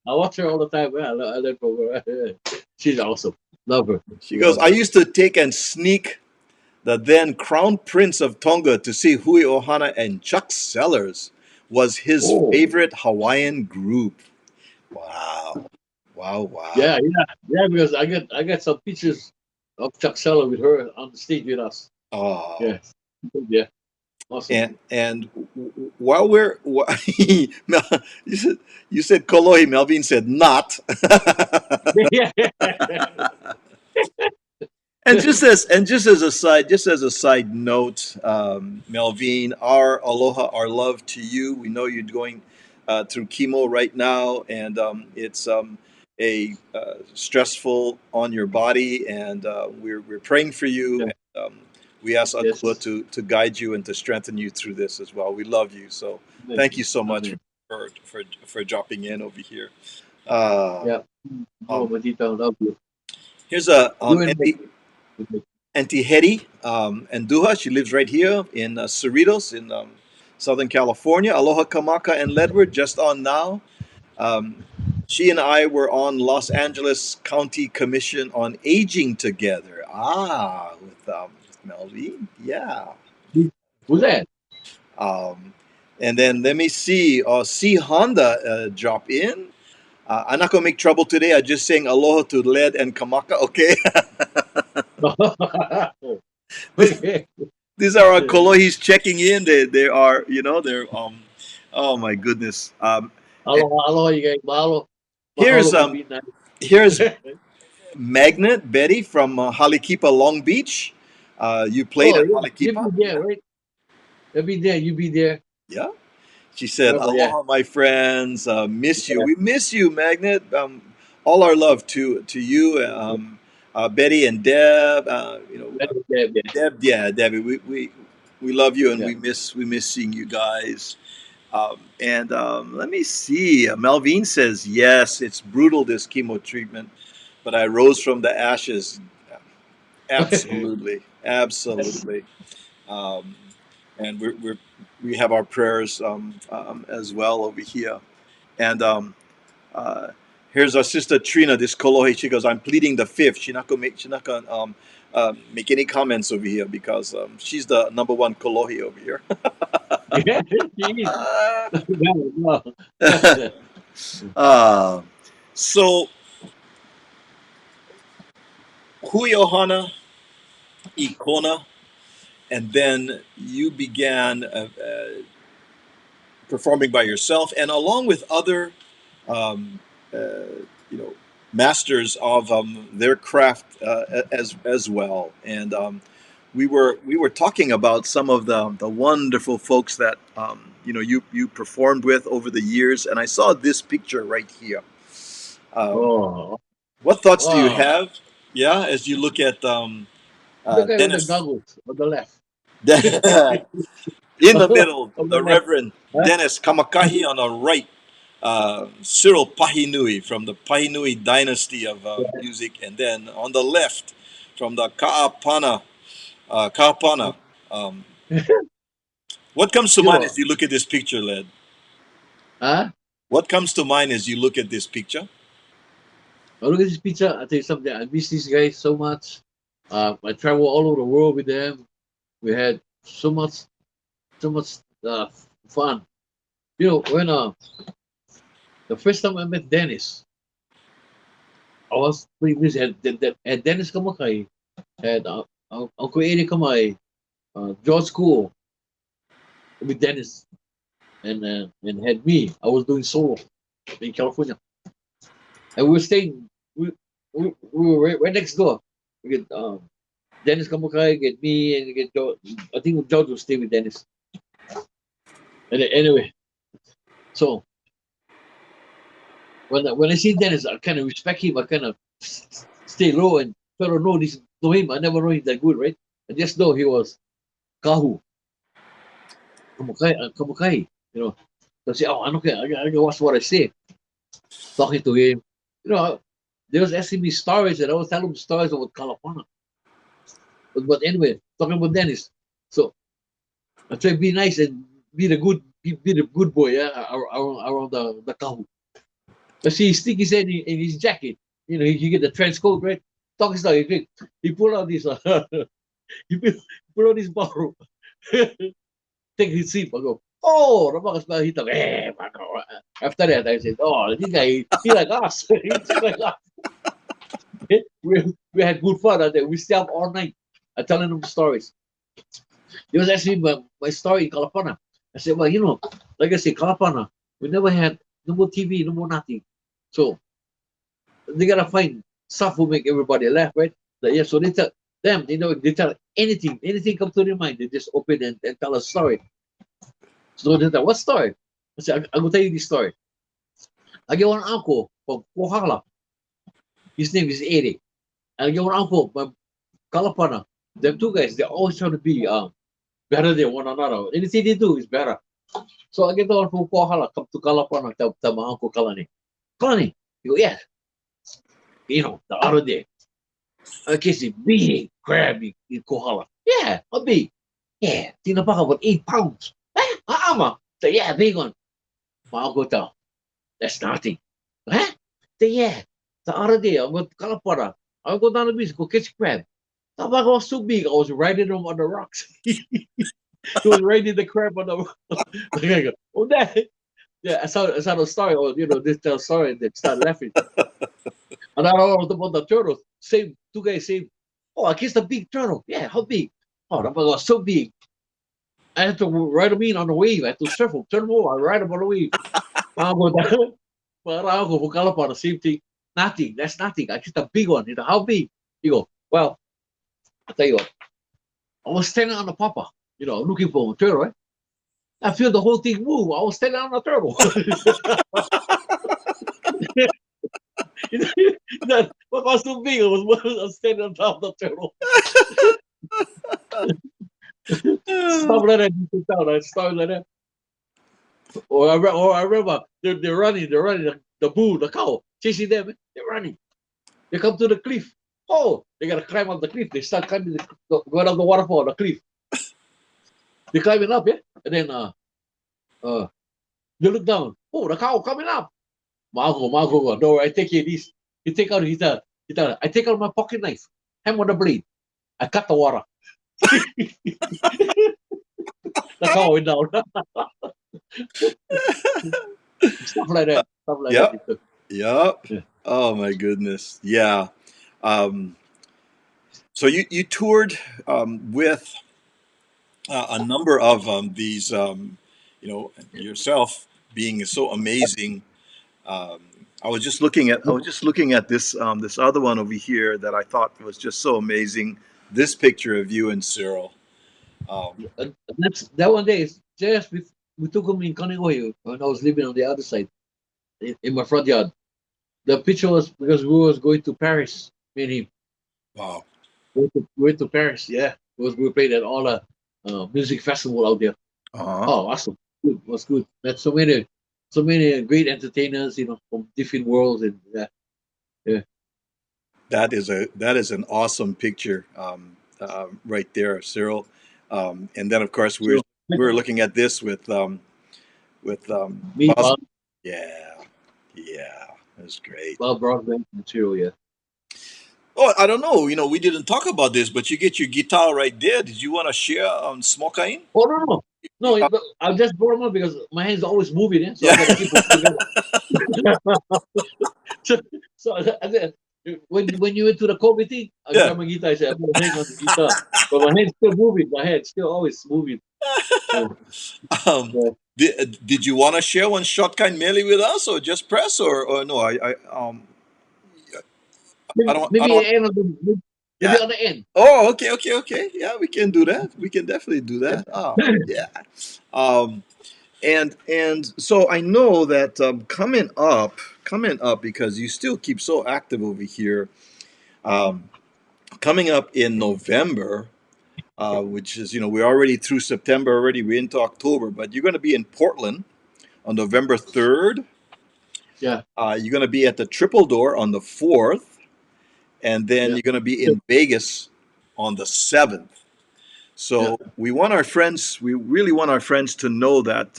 I watch her all the time. Man. I learn from her. She's awesome. Love her. She goes, Love "I her. used to take and sneak the then Crown Prince of Tonga to see Hui Ohana, and Chuck Sellers was his Oh, favorite Hawaiian group." Wow. Wow, wow. yeah, yeah, yeah. Because I got some pictures of Chuck Seller with her on the stage with us. Oh. Yeah, yeah, awesome. And while you said Kolohe, Melvin said not. Yeah, Just as a side note, Melvin, our aloha, our love to you. We know you're going through chemo right now, and it's a stressful on your body, and we're praying for you. yeah. And, we ask Akula Yes. to guide you and to strengthen you through this as well. We love you, so Amen. thank you so much Amen. for dropping in over here. Uh, Yeah. No, um, Matita, love you. here's a You and Auntie Hetty and Duha. She lives right here in Cerritos in Southern California. Aloha Kamaka and Ledward just on now. Um, she and I were on Los Angeles County Commission on Aging together. With Melvin. Yeah. who's that? Um, and then let me see. C Honda drop in. I'm not gonna make trouble today. I just saying aloha to Led and Kamaka. Okay. Okay. These are our kolohis checking in. They are, you know, they're oh my goodness. And Aloha, aloha, you guys. Mahalo. here's Mahalo for being nice. here's Magnet Betty from Halikipa, Long Beach. You played Oh, at yeah. You Halikipa, be there, yeah, right? You be there. You be there. yeah. She said, Remember, yeah. "Aloha, my friends. Miss you. Yeah. We miss you, Magnet. All our love to you, Betty and Deb. Yeah. Yeah. Deb, yeah, Debbie. We love you, and Yeah. we miss seeing you guys. And let me see. Melvin says, yes, it's brutal, this chemo treatment, but I rose from the ashes. Absolutely. Absolutely. Um, and we have our prayers as well over here. And uh, here's our sister Trina, this Kolohe. She goes, I'm pleading the fifth. She's not gonna make any comments over here because she's the number one Kolohe over here. Yeah. Jeez. No, no. uh, so Hui Ohana, Ikona, and then you began performing by yourself and along with other, um, you know, masters of their craft as well. And we were talking about some of the wonderful folks that you performed with over the years, and I saw this picture right here. Um, Oh, what thoughts do you wow. have? Yeah, as you look at The guy with the Dennis. goggles on the left. In the middle, On the the left. Reverend Huh? Dennis Kamakahi. On the right, Cyril Pahinui from the Pahinui dynasty of music. And then on the left, from the Kaapana. Um, what comes to mind Sure. as you look at this picture, Led? Huh? What comes to mind as you look at this picture? I look at this picture. I tell you something. I miss these guys so much. I travel all over the world with them. We had so much fun. You know, when the first time I met Dennis, I was pretty busy. Had Dennis Kamakai, had Uncle Eddie Kamai, George School with Dennis, and had me. I was doing solo in California, and we were staying. We were right next door. We get Dennis Kamakai, get me, and get George. I think George will stay with Dennis. And anyway, so when I see Dennis, I kind of respect him. I kind of stay low and try to know him. I never know him that good, right? I just know he was Kahu, Kamukai, you know. So I say, oh, I don't care. I gotta watch what I say. Talking to him, you know, they was asking me stories, and I was telling him stories about Kalapana. But anyway, talking about Dennis. So I try to be nice and be the good boy, yeah, around the Kahu. But see, he stick his head in his jacket. You know, he get the trench coat, right? Talking stuff. He pull out this, pull out this bottle. Take his sip. I go, oh, Ramakas pa hita. After that, I said, oh, this guy, he like us. He's like us. We had good fun out there. We stay up all night. I telling them stories. He was asking me my story in Kalapana. I said, well, you know, like I said, Kalapana, we never had no more TV, no more nothing. So they gotta find stuff will make everybody laugh, right? Like, yeah, so they tell them, you know, they tell anything come to their mind, they just open and tell a story. So they tell, what story? I said, I will tell you this story. I get one uncle from Kohala. His name is Eddie. And I get one uncle from Kalapana. Them two guys, they always try to be better than one another. Anything they do is better. So I get the one from Kohala, come to Kalapana, tell my uncle Kalani. Kalani, you go, yeah. You know, the other day, I catch a big crab in Kohala. Yeah, a big. Yeah, tinapaka about 8 pounds. Eh, ama. So yeah, big one. My uncle tell, that's nothing. Huh? So yeah, the other day, I went to Kalapara. I go down the beach, go catch crab. The bag was so big, I was riding them on the rocks. He was riding the crab on the rocks. I go, oh, that. Yeah, I saw the story, or, you know, this tell story, and they started laughing. And I don't know about the turtles. Same, two guys, same. Oh, I kissed a big turtle. Yeah, how big? Oh, that was so big. I had to ride him in on the wave. I had to surf him, turn him over, I ride him on the wave. I'll go down. But I'll go for Galapon, the same thing. Nothing. That's nothing. I kissed a big one. You know, how big? You go, well, I'll tell you what. I was standing on the papa, you know, looking for a turtle, right? I feel the whole thing move. I was standing on the turtle. That what was so big? I was standing on top of the turtle. Stuff like that. You can tell that stuff like that. Or I remember they're running, the bull, the cow, chasing them. They're running. They come to the cliff. Oh, they gotta climb up the cliff. They start climbing going up the waterfall, the cliff. They're climbing up, yeah. And then they look down. Oh, the cow coming up. Marco, no, I take it this. He take out I take out my pocket knife, ham on the blade. I cut the water. The cow went down. Stuff like that. Stuff like Yep. that. Yep. Yeah. Oh my goodness. Yeah. Um, so you toured with a number of these, you know, yourself being so amazing. Um, I was just looking at this this other one over here that I thought was just so amazing. This picture of you and Cyril. And that one day is just we took him in Kaneohe when I was living on the other side in my front yard. The picture was because we was going to Paris, me and him. Wow. We went to Paris, yeah. We played at all the music festival out there. Uh-huh. Oh, awesome. Good. It was good. Met so many great entertainers, you know, from different worlds and yeah. That is an awesome picture right there, Cyril. And then of course So we're looking at this with me, Boswell. Yeah, yeah. That's great. Well, broadband material, yeah. Oh, I don't know. We didn't talk about this, but you get your guitar right there. Did you want to share small kind? Oh no, no, no. I just brought them up because my hands are always moving, so I Yeah. gotta keep them together. so, so when you went to the COVID thing, I Yeah. grabbed my guitar. I said, I'm gonna hang on the guitar, but my hand's still moving. My head's still always moving. So, Um, yeah. did you want to share one short kind merely with us, or just press, or no? I don't. I Maybe don't. the end of the maybe Yeah. on the end. Oh, okay, okay, okay. Yeah, we can do that. We can definitely do that. Oh, Yeah. yeah. Um, and so I know that coming up because you still keep so active over here. Um, Coming up in November, which is we're already through September already. We're into October, but you're going to be in Portland on November 3rd. Yeah. You're going to be at the Triple Door on the 4th, and then Yeah. you're going to be in Vegas on the 7th. Yeah. So we really want our friends to know that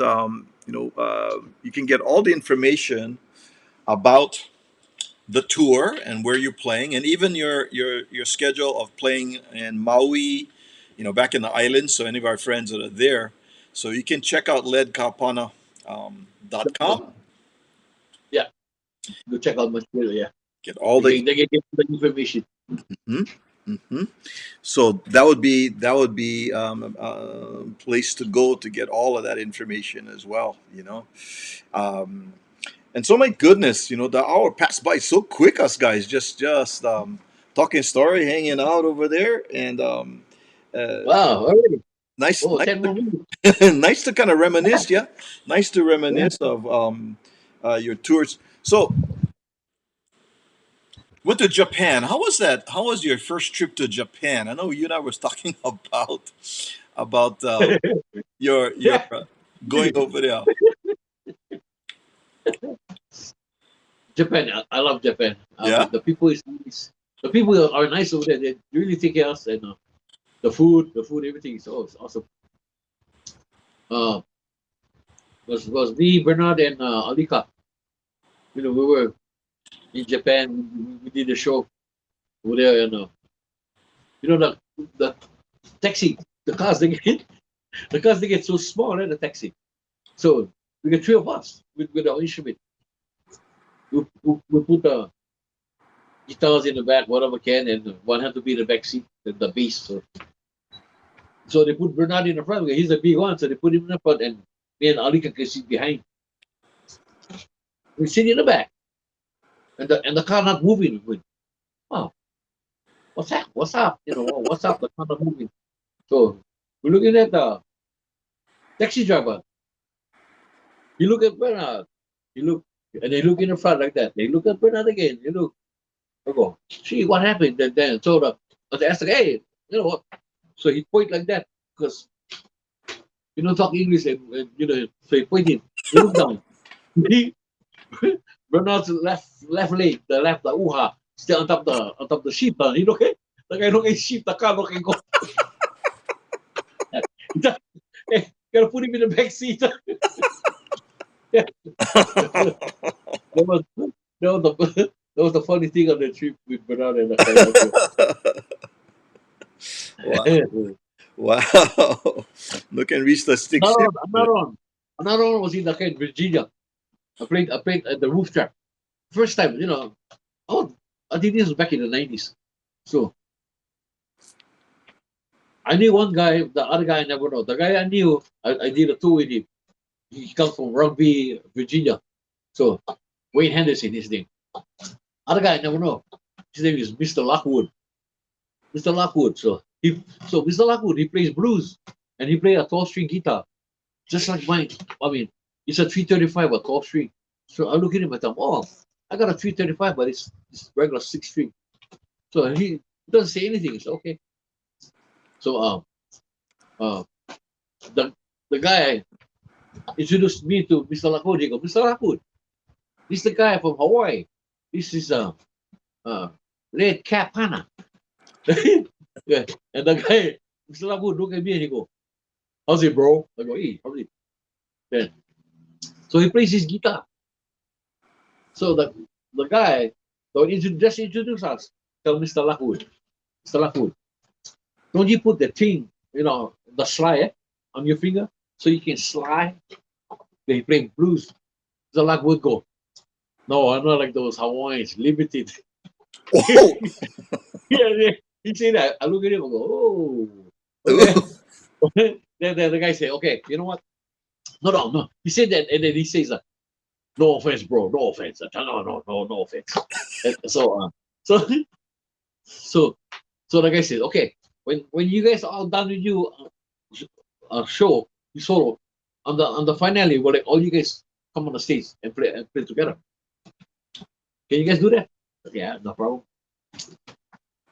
you can get all the information about the tour and where you're playing, and even your schedule of playing in Maui, back in the islands. So any of our friends that are there, so you can check out ledkaapana .com. Yeah. Go check out my material. Yeah. Get all the. They can get the information. Mhm, mhm. So that would be a place to go to get all of that information as well. Um, and so my goodness, the hour passed by so quick. Us guys just talking story, hanging out over there, and uh, Wow. Already. nice, Oh, nice, 10 more minutes. nice to kind of reminisce. Yeah, nice to Yeah. reminisce of your tours. So went to Japan. How was that? How was your first trip to Japan? I know you and I was talking about your Yeah. going over there. Japan. I love Japan. Yeah. The people is nice. The people are nice over there. They really take care of us, and the food, everything is awesome. Uh, was me, Bernard, and Alika. We were in Japan. We did a show over there, and the taxi, the cars they get, the cars they get so small, right? The taxi. So we get three of us with our instrument. We put the guitars in the back, whatever can, and one had to be in the back seat, the bass. So they put Bernard in the front because he's the big one. So they put him in the front, and me and Alika can sit behind. We sit in the back, and the car not moving. Oh, what's that? What's up? What's up? The car not moving. So we're looking at the taxi driver. You look at Bernard. You look, and they look in the front like that. They look at Bernard again. You look. I go, see what happened. Then so the ask, hey, you know what? So he point like that because talk English, and so he pointed. He look down. He, Bernard's left leg, the uha, still on top the sheep. He look at the guy look at sheep. The car looking go. Hey, gotta put him in the back seat. Yeah, that was that was the funny thing on the trip with Bernard and the Wow. guy. Wow. Look and reach the stick Another shift. one, another one. Another one was in the Virginia. I played at the roof track. First time, oh, I think this was back in the 90s. So I knew one guy, the other guy I never know. The guy I knew, I did a tour with him. He comes from Rugby, Virginia. So Wayne Henderson, his name. Other guy I never know. His name is Mr. Lockwood. Mr. Lockwood. So Mr. Lockwood, he plays blues and he plays a 12-string guitar, just like mine. I mean, it's a 335, a 12 string. So I look at him and thought, oh, I got a 335, but it's regular 6 string. So he doesn't say anything. It's okay. So uh, the the guy introduced me to Mr. Lockwood. He goes, Mr. Lockwood, this is the guy from Hawaii. This is Ledward Kaapana. Yeah. And the guy, Mr. Lockwood, look at me and he go, how's it, bro? I go, hey, how's it? Then, so he plays his guitar. So the guy, so just introduce us. Tell Mr. Lockwood, Mr. Lockwood, don't you put the thing, the slide on your finger so you can slide? They play blues. Mr. Lockwood go, no, I'm not like those Hawaiians, limited. Oh. Yeah, yeah. He say that. I look at him and go, oh, okay. Then the guy say, okay, you know what? No. He said that, and then he says, no offense, bro, no offense. No offense. And so, so, so the guy says, okay, when you guys are done with you show, you solo, on the finale, well, like, all you guys come on the stage and play together. Can you guys do that? Yeah, no problem.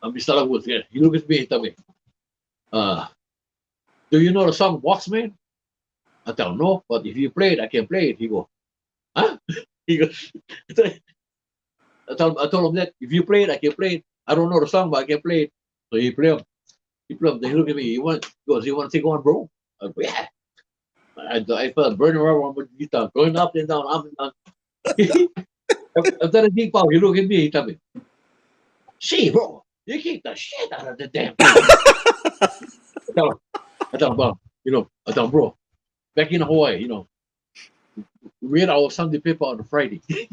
Mr. Lockwood, yeah, he look at me and tell me, do you know the song Boxman? I tell him, no, but if you play it, I can play it. He go, huh? He goes, I told him that if you play it, I can play it. I don't know the song, but I can play it. So he play them. He play them. Then he look at me. You want to take one, bro? I go, yeah. I felt burning around with the guitar, going up and down, up and down. After the big pop, he look at me. He tell me, see, bro, you kick the shit out of the damn thing. I tell him, bro, back in Hawaii, read our Sunday paper on a Friday. He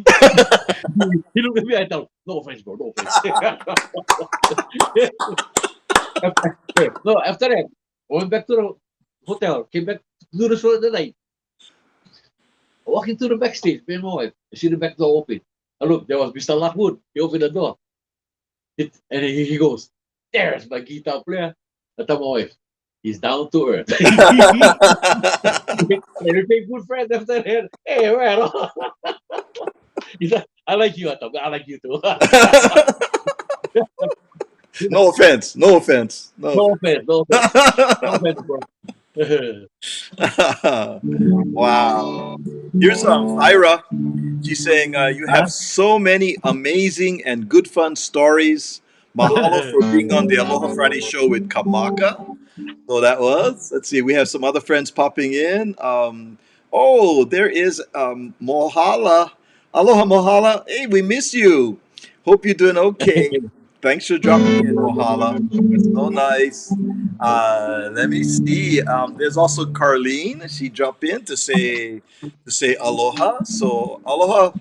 looked at me, I tell him, no offense, bro, no offense. No, after that, I went back to the hotel, came back to the show the night. Walking to the backstage, me and my wife, I see the back door open. I look, there was Mr. Lockwood. He opened the door. And he goes, there's my guitar player. I tell my wife, he's down to earth. And we became good friends after that. Hey, well, he's like, I like you, Atom. I like you too. No offense. No offense. No offense, no offense, bro. Wow. Here's Ira. She's saying, you have so many amazing and good fun stories. Mahalo for being on the Aloha Friday show with Kamaka. So that was, let's see, we have some other friends popping in. Oh, there is Mohala. Aloha, Mohala. Hey, we miss you. Hope you're doing okay. Thanks for dropping in, Mohala. That's so nice. Let me see. There's also Carlene. She dropped in to say aloha. So aloha,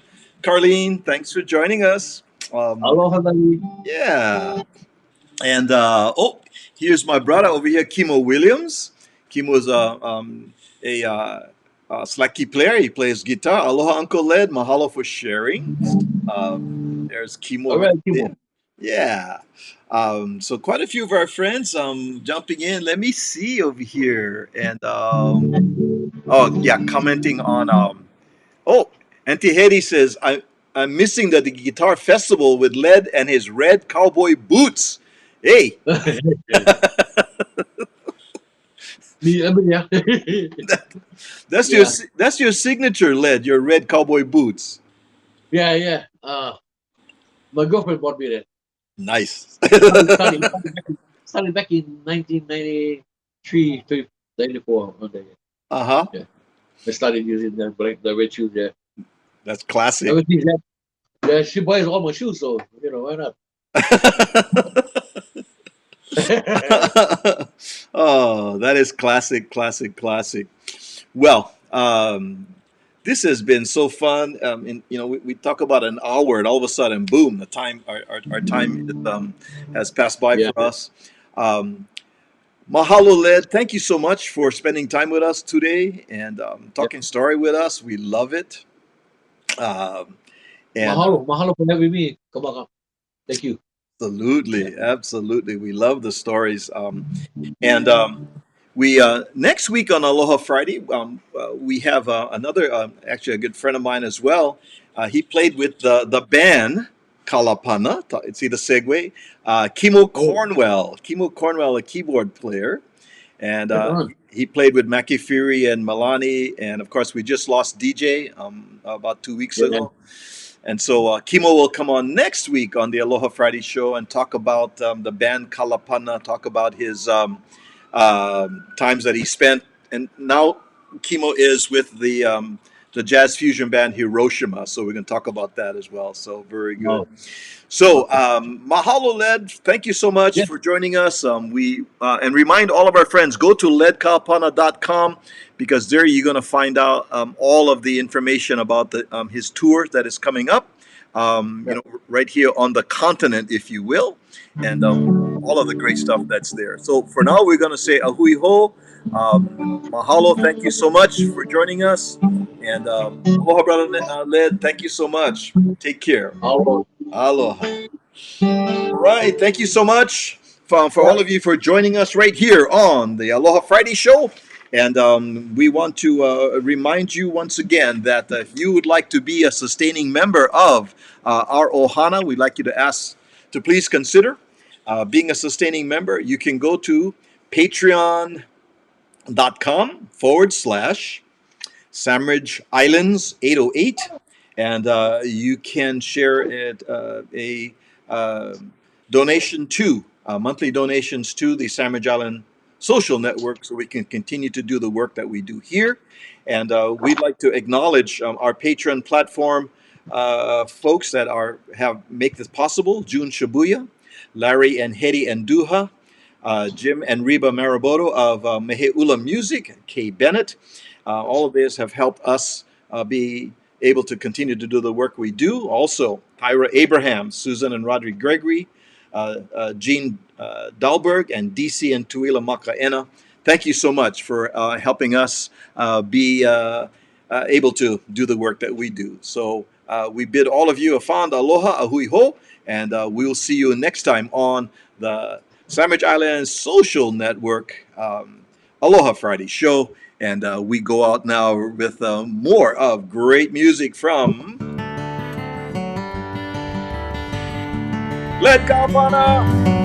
Carlene. Thanks for joining us. Aloha, Dali. Yeah. And here's my brother over here, Kimo Williams. Kimo's a slacky player. He plays guitar. Aloha, Uncle Led. Mahalo for sharing. There's Kimo All right right, there. Kimo. Yeah. So quite a few of our friends jumping in. Let me see over here. And commenting on Auntie Hetty says I'm missing the guitar festival with Led and his red cowboy boots. Hey, Yeah. that's Yeah. that's your signature, Led. Your red cowboy boots. Yeah. My girlfriend bought me that. Nice. Started back in 1993, 94. Uh-huh. Yeah. I started using the red shoes. Yeah. That's classic. Ever since that, yeah, she buys all my shoes, so why not? Oh, that is classic. Well, this has been so fun. And we talk about an hour, and all of a sudden, boom, the time, our time has passed by Yeah. for us. Mahalo, Led. Thank you so much for spending time with us today and talking story with us. We love it. And Mahalo for having me. Come on. Thank you. absolutely, we love the stories. And we next week on Aloha Friday, we have another, actually a good friend of mine as well. He played with the band Kalapana. See the segue. Kimo Cornwell, a keyboard player, and he played with Maki Fury and Milani, and of course we just lost DJ about 2 weeks ago. And so Kimo will come on next week on the Aloha Friday show and talk about the band Kalapana, talk about his times that he spent. And now Kimo is with the the jazz fusion band Hiroshima. So we're going to talk about that as well. So very good. Oh, So, okay. mahalo, Led. Thank you so much Yeah. for joining us. We and remind all of our friends, go to ledkaapana.com, because there you're going to find out all of the information about his tour that is coming up. Yeah. Right here on the continent, if you will, and all of the great stuff that's there. So for now, we're going to say ahui ho. Mahalo, thank you so much for joining us. And aloha, brother Led. Thank you so much. Take care. Aloha. Aloha. All right. Thank you so much for Yeah. all of you for joining us right here on the Aloha Friday show. And we want to remind you once again that if you would like to be a sustaining member of our ohana, we'd like you to ask to please consider being a sustaining member. You can go to patreon.com/. Sandwich Islands 808, and you can share it a uh, donation to monthly donations to the Sandwich Island Social Network, so we can continue to do the work that we do here. And we'd like to acknowledge our Patreon platform folks that have make this possible: June Shibuya, Larry and Hedy and Duha, Jim and Reba Maraboto of Meheula Music, Kay Bennett. All of this have helped us be able to continue to do the work we do. Also, Tyra Abraham, Susan and Roderick Gregory, Gene Dahlberg, and DC and Tuila Makaena. Thank you so much for helping us be able to do the work that we do. So we bid all of you a fond aloha, a hui ho, and we'll see you next time on the Sandwich Islands Social Network Aloha Friday show. And we go out now with more of great music from Ledward Kaapana.